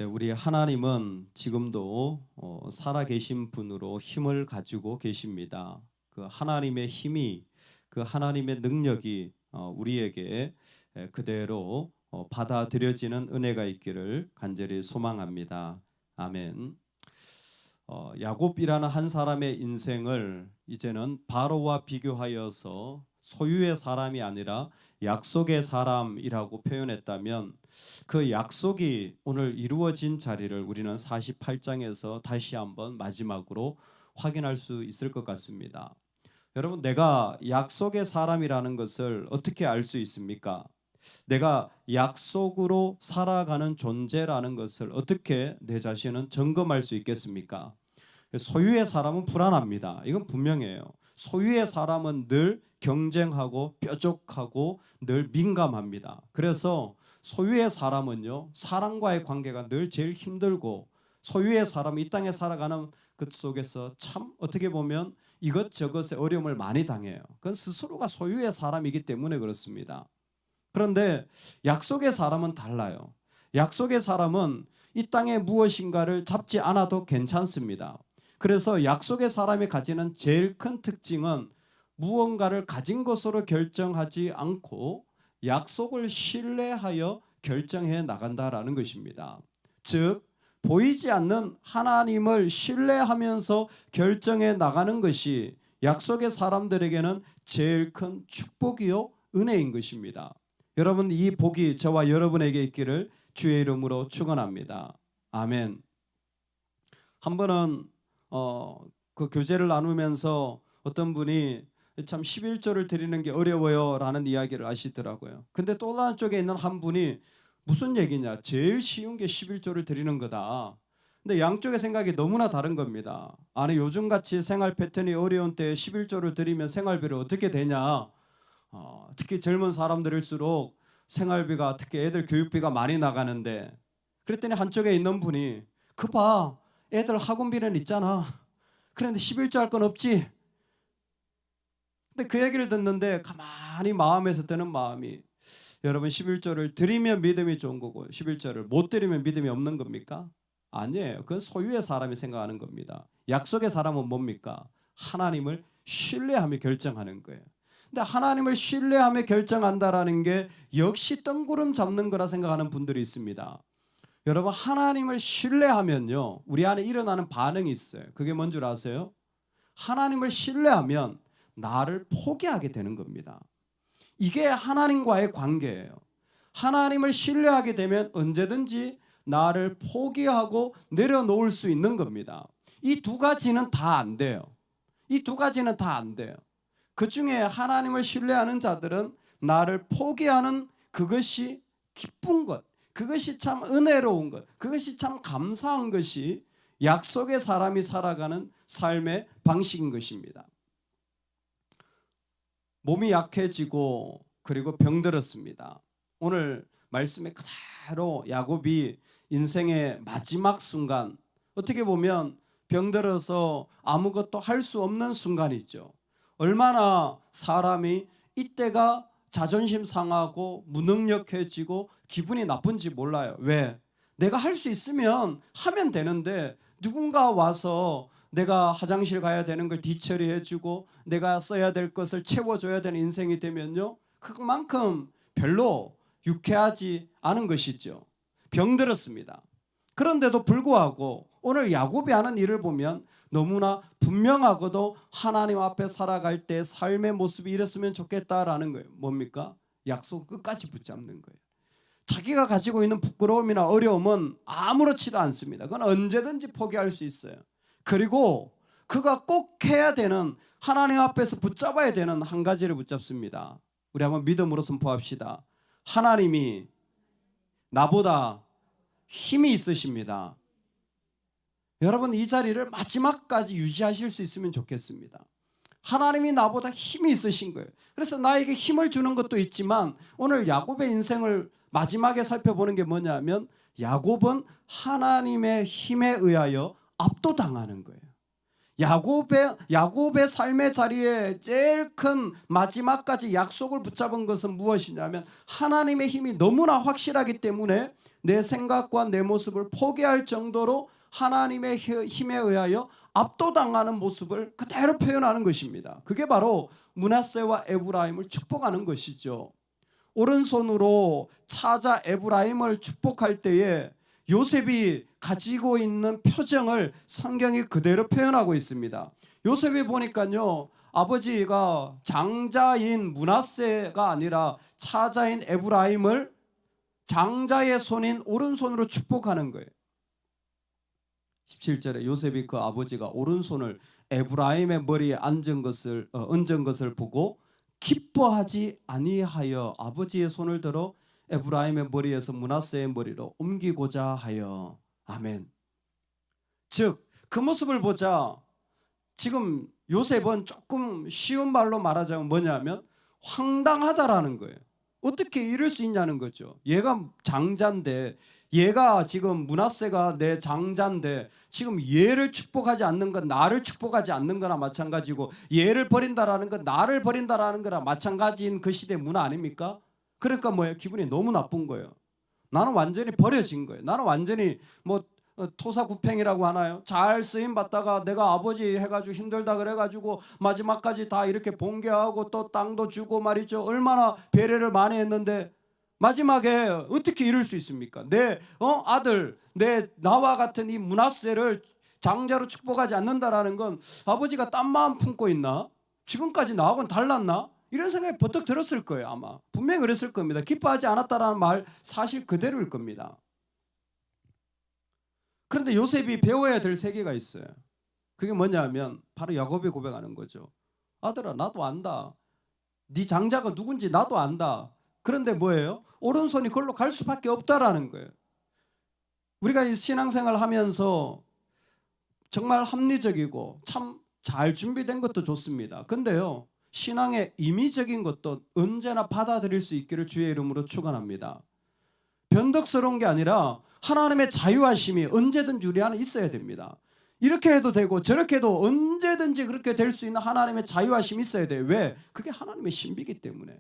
네, 우리 하나님은 지금도 살아계신 분으로 힘을 가지고 계십니다. 그 하나님의 힘이, 그 하나님의 능력이 우리에게 그대로 받아들여지는 은혜가 있기를 간절히 소망합니다. 아멘. 야곱이라는 한 사람의 인생을 이제는 바로와 비교하여서 소유의 사람이 아니라 약속의 사람이라고 표현했다면 그 약속이 오늘 이루어진 자리를 우리는 48장에서 다시 한번 마지막으로 확인할 수 있을 것 같습니다. 여러분, 내가 약속의 사람이라는 것을 어떻게 알 수 있습니까? 내가 약속으로 살아가는 존재라는 것을 어떻게 내 자신은 점검할 수 있겠습니까? 소유의 사람은 불안합니다. 이건 분명해요. 소유의 사람은 늘 경쟁하고 뾰족하고 늘 민감합니다. 그래서 소유의 사람은요, 사람과의 관계가 늘 제일 힘들고, 소유의 사람은 이 땅에 살아가는 그 속에서 참 어떻게 보면 이것저것의 어려움을 많이 당해요. 그건 스스로가 소유의 사람이기 때문에 그렇습니다. 그런데 약속의 사람은 달라요. 약속의 사람은 이 땅에 무엇인가를 잡지 않아도 괜찮습니다. 그래서 약속의 사람이 가지는 제일 큰 특징은 무언가를 가진 것으로 결정하지 않고 약속을 신뢰하여 결정해 나간다라는 것입니다. 즉, 보이지 않는 하나님을 신뢰하면서 결정해 나가는 것이 약속의 사람들에게는 제일 큰 축복이요 은혜인 것입니다. 여러분, 이 복이 저와 여러분에게 있기를 주의 이름으로 축원합니다. 아멘. 한 번은 그 교제를 나누면서 어떤 분이 참 11조를 드리는 게 어려워요 라는 이야기를 하시더라고요. 근데 또 다른 쪽에 있는 한 분이 무슨 얘기냐, 제일 쉬운 게 11조를 드리는 거다. 근데 양쪽의 생각이 너무나 다른 겁니다. 아니, 요즘같이 생활 패턴이 어려운 때에 11조를 드리면 생활비를 어떻게 되냐, 특히 젊은 사람들일수록 생활비가, 특히 애들 교육비가 많이 나가는데, 그랬더니 한쪽에 있는 분이 그 봐, 애들 학원비는 있잖아. 그런데 11조 할 건 없지. 근데 그 얘기를 듣는데 가만히 마음에서 드는 마음이, 여러분, 11조를 드리면 믿음이 좋은 거고 11조를 못 드리면 믿음이 없는 겁니까? 아니에요. 그건 소유의 사람이 생각하는 겁니다. 약속의 사람은 뭡니까? 하나님을 신뢰하며 결정하는 거예요. 근데 하나님을 신뢰하며 결정한다라는 게 역시 뜬구름 잡는 거라 생각하는 분들이 있습니다. 여러분, 하나님을 신뢰하면요, 우리 안에 일어나는 반응이 있어요. 그게 뭔 줄 아세요? 하나님을 신뢰하면 나를 포기하게 되는 겁니다. 이게 하나님과의 관계예요. 하나님을 신뢰하게 되면 언제든지 나를 포기하고 내려놓을 수 있는 겁니다. 이 두 가지는 다 안 돼요. 이 두 가지는 다 안 돼요. 그 중에 하나님을 신뢰하는 자들은 나를 포기하는 그것이 기쁜 것, 그것이 참 은혜로운 것, 그것이 참 감사한 것이 약속의 사람이 살아가는 삶의 방식인 것입니다. 몸이 약해지고 그리고 병들었습니다. 오늘 말씀에 그대로 야곱이 인생의 마지막 순간, 어떻게 보면 병들어서 아무것도 할 수 없는 순간이 있죠. 얼마나 사람이 이때가 자존심 상하고 무능력해지고 기분이 나쁜지 몰라요. 왜? 내가 할 수 있으면 하면 되는데 누군가 와서 내가 화장실 가야 되는 걸 뒤처리해주고 내가 써야 될 것을 채워줘야 되는 인생이 되면요, 그만큼 별로 유쾌하지 않은 것이죠. 병들었습니다. 그런데도 불구하고 오늘 야곱이 하는 일을 보면 너무나 분명하고도 하나님 앞에 살아갈 때 삶의 모습이 이랬으면 좋겠다라는 거예요. 뭡니까? 약속 끝까지 붙잡는 거예요. 자기가 가지고 있는 부끄러움이나 어려움은 아무렇지도 않습니다. 그건 언제든지 포기할 수 있어요. 그리고 그가 꼭 해야 되는, 하나님 앞에서 붙잡아야 되는 한 가지를 붙잡습니다. 우리 한번 믿음으로 선포합시다. 하나님이 나보다 힘이 있으십니다. 여러분, 이 자리를 마지막까지 유지하실 수 있으면 좋겠습니다. 하나님이 나보다 힘이 있으신 거예요. 그래서 나에게 힘을 주는 것도 있지만 오늘 야곱의 인생을 마지막에 살펴보는 게 뭐냐면 야곱은 하나님의 힘에 의하여 압도당하는 거예요. 야곱의 삶의 자리에 제일 큰 마지막까지 약속을 붙잡은 것은 무엇이냐면 하나님의 힘이 너무나 확실하기 때문에 내 생각과 내 모습을 포기할 정도로 하나님의 힘에 의하여 압도당하는 모습을 그대로 표현하는 것입니다. 그게 바로 므낫세와 에브라임을 축복하는 것이죠. 오른손으로 찾아 에브라임을 축복할 때에 요셉이 가지고 있는 표정을 성경이 그대로 표현하고 있습니다. 요셉이 보니까요, 아버지가 장자인 므낫세가 아니라 차자인 에브라임을 장자의 손인 오른손으로 축복하는 거예요. 17절에 요셉이 그 아버지가 오른손을 에브라임의 머리에 얹은 것을 보고 기뻐하지 아니하여 아버지의 손을 들어 에브라임의 머리에서 므낫세의 머리로 옮기고자 하여. 아멘. 즉 그 모습을 보자 지금 요셉은 조금 쉬운 말로 말하자면 뭐냐면 황당하다라는 거예요. 어떻게 이럴 수 있냐는 거죠. 얘가 장자인데, 얘가 지금 므낫세가 내 장자인데 지금 얘를 축복하지 않는 건 나를 축복하지 않는 거나 마찬가지고, 얘를 버린다라는 건 나를 버린다라는 거나 마찬가지인 그 시대 문화 아닙니까? 그러니까 뭐예요? 기분이 너무 나쁜 거예요. 나는 완전히 버려진 거예요. 나는 완전히 뭐 토사구팽이라고 하나요? 잘 쓰임 받다가 내가 아버지 해가지고 힘들다 그래가지고 마지막까지 다 이렇게 봉개하고 또 땅도 주고 말이죠. 얼마나 배려를 많이 했는데 마지막에 어떻게 이럴 수 있습니까? 내 아들, 나와 같은 이 므낫세를 장자로 축복하지 않는다라는 건 아버지가 딴 마음 품고 있나? 지금까지 나하고는 달랐나? 이런 생각이 버뜩 들었을 거예요. 아마 분명히 그랬을 겁니다. 기뻐하지 않았다라는 말 사실 그대로일 겁니다. 그런데 요셉이 배워야 될 세계가 있어요. 그게 뭐냐면 바로 야곱이 고백하는 거죠. 아들아, 나도 안다. 네 장자가 누군지 나도 안다. 그런데 뭐예요? 오른손이 그걸로 갈 수밖에 없다라는 거예요. 우리가 이 신앙생활 하면서 정말 합리적이고 참 잘 준비된 것도 좋습니다. 근데요, 신앙의 임의적인 것도 언제나 받아들일 수 있기를 주의 이름으로 축원합니다. 변덕스러운 게 아니라 하나님의 자유하심이 언제든지 우리 안에 있어야 됩니다. 이렇게 해도 되고 저렇게 해도 언제든지 그렇게 될 수 있는 하나님의 자유하심이 있어야 돼요. 왜? 그게 하나님의 신비이기 때문에.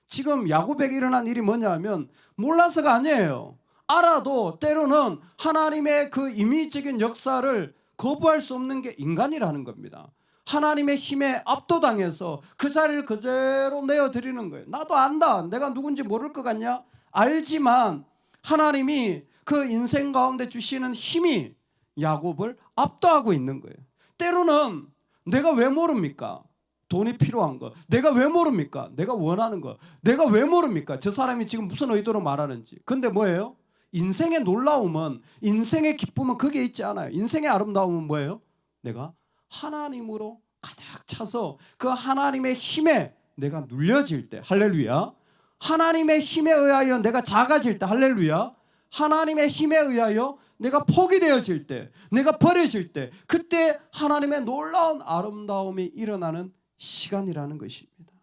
지금 야곱에게 일어난 일이 뭐냐면 몰라서가 아니에요. 알아도 때로는 하나님의 그 임의적인 역사를 거부할 수 없는 게 인간이라는 겁니다. 하나님의 힘에 압도당해서 그 자리를 그대로 내어드리는 거예요. 나도 안다. 내가 누군지 모를 것 같냐? 알지만 하나님이 그 인생 가운데 주시는 힘이 야곱을 압도하고 있는 거예요. 때로는 내가 왜 모릅니까? 돈이 필요한 거. 내가 왜 모릅니까? 내가 원하는 거. 내가 왜 모릅니까? 저 사람이 지금 무슨 의도로 말하는지. 근데 뭐예요? 인생의 놀라움은, 인생의 기쁨은 거기에 있지 않아요. 인생의 아름다움은 뭐예요? 내가 하나님으로 가득 차서 그 하나님의 힘에 내가 눌려질 때, 할렐루야. 하나님의 힘에 의하여 내가 작아질 때, 할렐루야. 하나님의 힘에 의하여 내가 포기되어질 때, 내가 버려질 때, 그때 하나님의 놀라운 아름다움이 일어나는 시간이라는 것입니다.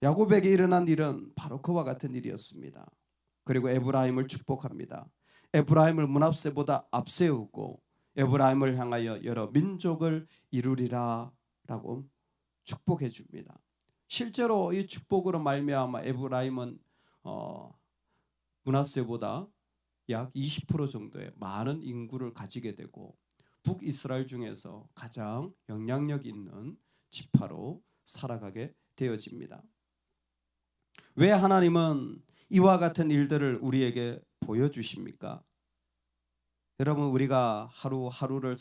야곱에게 일어난 일은 바로 그와 같은 일이었습니다. 그리고 에브라임을 축복합니다. 에브라임을 므낫세보다 앞세우고 에브라임을 향하여 여러 민족을 이루리라 라고 축복해 줍니다. 실제로 이 축복으로 말미암아 에브라임은 므낫세보다 약 20% 정도의 많은 인구를 가지게 되고 북이스라엘 중에서 가장 영향력 있는 지파로 살아가게 되어집니다. 왜 하나님은 이와 같은 일들을 우리에게 보여주십니까? 여러분, 우리가 하루하루를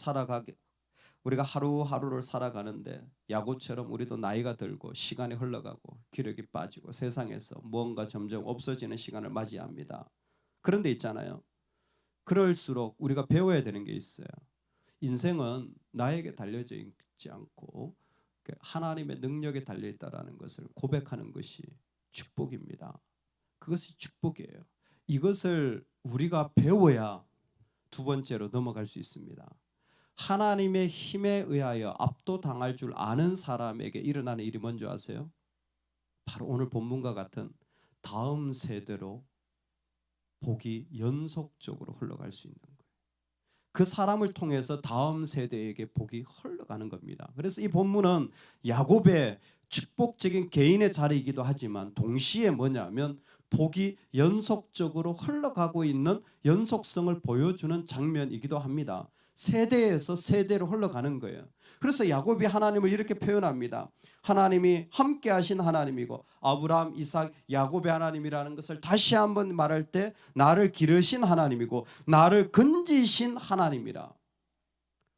살아가는데 야곱처럼 우리도 나이가 들고 시간이 흘러가고 기력이 빠지고 세상에서 무언가 점점 없어지는 시간을 맞이합니다. 그런데 있잖아요, 그럴수록 우리가 배워야 되는 게 있어요. 인생은 나에게 달려져 있지 않고 하나님의 능력에 달려있다는 것을 고백하는 것이 축복입니다. 그것이 축복이에요. 이것을 우리가 배워야 두 번째로 넘어갈 수 있습니다. 하나님의 힘에 의하여 압도당할 줄 아는 사람에게 일어나는 일이 뭔지 아세요? 바로 오늘 본문과 같은 다음 세대로 복이 연속적으로 흘러갈 수 있는 거예요. 그 사람을 통해서 다음 세대에게 복이 흘러가는 겁니다. 그래서 이 본문은 야곱의 축복적인 개인의 자리이기도 하지만 동시에 뭐냐면 복이 연속적으로 흘러가고 있는 연속성을 보여주는 장면이기도 합니다. 세대에서 세대로 흘러가는 거예요. 그래서 야곱이 하나님을 이렇게 표현합니다. 하나님이 함께 하신 하나님이고 아브라함, 이삭, 야곱의 하나님이라는 것을 다시 한번 말할 때 나를 기르신 하나님이고 나를 건지신 하나님이라.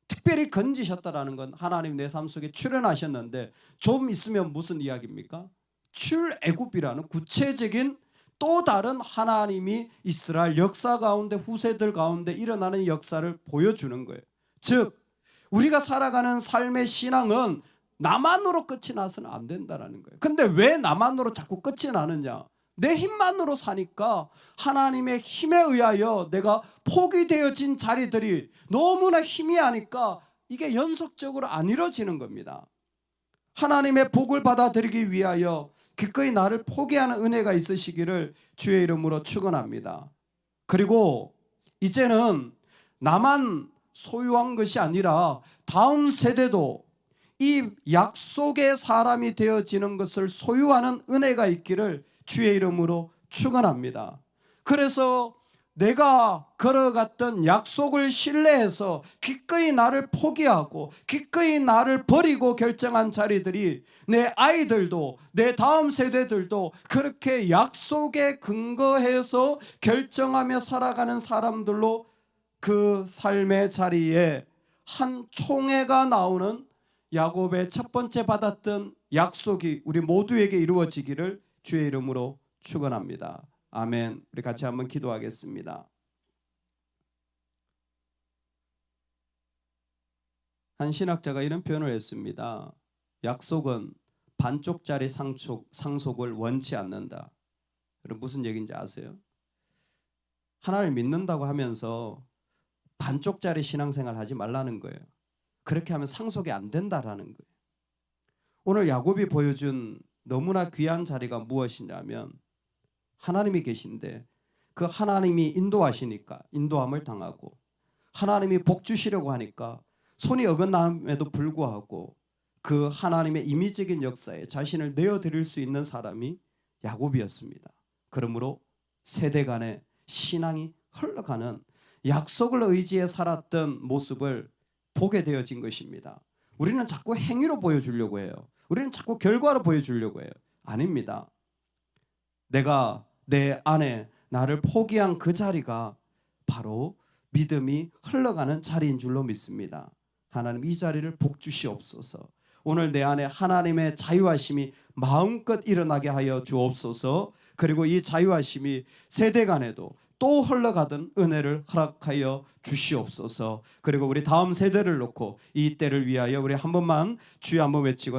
특별히 건지셨다라는 건 하나님 내 삶 속에 출현하셨는데 좀 있으면 무슨 이야기입니까? 출애굽이라는 구체적인 또 다른 하나님이 이스라엘 역사 가운데 후세들 가운데 일어나는 역사를 보여주는 거예요. 즉 우리가 살아가는 삶의 신앙은 나만으로 끝이 나서는 안 된다는 거예요. 근데 왜 나만으로 자꾸 끝이 나느냐? 내 힘만으로 사니까 하나님의 힘에 의하여 내가 포기되어진 자리들이 너무나 희미하니까 이게 연속적으로 안 이루어지는 겁니다. 하나님의 복을 받아들이기 위하여 기꺼이 나를 포기하는 은혜가 있으시기를 주의 이름으로 축원합니다. 그리고 이제는 나만 소유한 것이 아니라 다음 세대도 이 약속의 사람이 되어지는 것을 소유하는 은혜가 있기를 주의 이름으로 축원합니다. 그래서 내가 걸어갔던 약속을 신뢰해서 기꺼이 나를 포기하고 기꺼이 나를 버리고 결정한 자리들이 내 아이들도 내 다음 세대들도 그렇게 약속에 근거해서 결정하며 살아가는 사람들로 그 삶의 자리에 한 총회가 나오는 야곱의 첫 번째 받았던 약속이 우리 모두에게 이루어지기를 주의 이름으로 축원합니다. 아멘. 우리 같이 한번 기도하겠습니다. 한 신학자가 이런 표현을 했습니다. 약속은 반쪽짜리 상속을 원치 않는다. 여러분 무슨 얘기인지 아세요? 하나님을 믿는다고 하면서 반쪽짜리 신앙생활 하지 말라는 거예요. 그렇게 하면 상속이 안 된다라는 거예요. 오늘 야곱이 보여준 너무나 귀한 자리가 무엇이냐면 하나님이 계신데 그 하나님이 인도하시니까 인도함을 당하고 하나님이 복 주시려고 하니까 손이 어긋남에도 불구하고 그 하나님의 임의적인 역사에 자신을 내어드릴 수 있는 사람이 야곱이었습니다. 그러므로 세대 간의 신앙이 흘러가는 약속을 의지해 살았던 모습을 보게 되어진 것입니다. 우리는 자꾸 행위로 보여주려고 해요. 우리는 자꾸 결과로 보여주려고 해요. 아닙니다. 내가 내 안에 나를 포기한 그 자리가 바로 믿음이 흘러가는 자리인 줄로 믿습니다. 하나님 이 자리를 복 주시옵소서. 오늘 내 안에 하나님의 자유하심이 마음껏 일어나게 하여 주옵소서. 그리고 이 자유하심이 세대 간에도 또 흘러가던 은혜를 허락하여 주시옵소서. 그리고 우리 다음 세대를 놓고 이 때를 위하여 우리 한 번만 주여 한번 외치고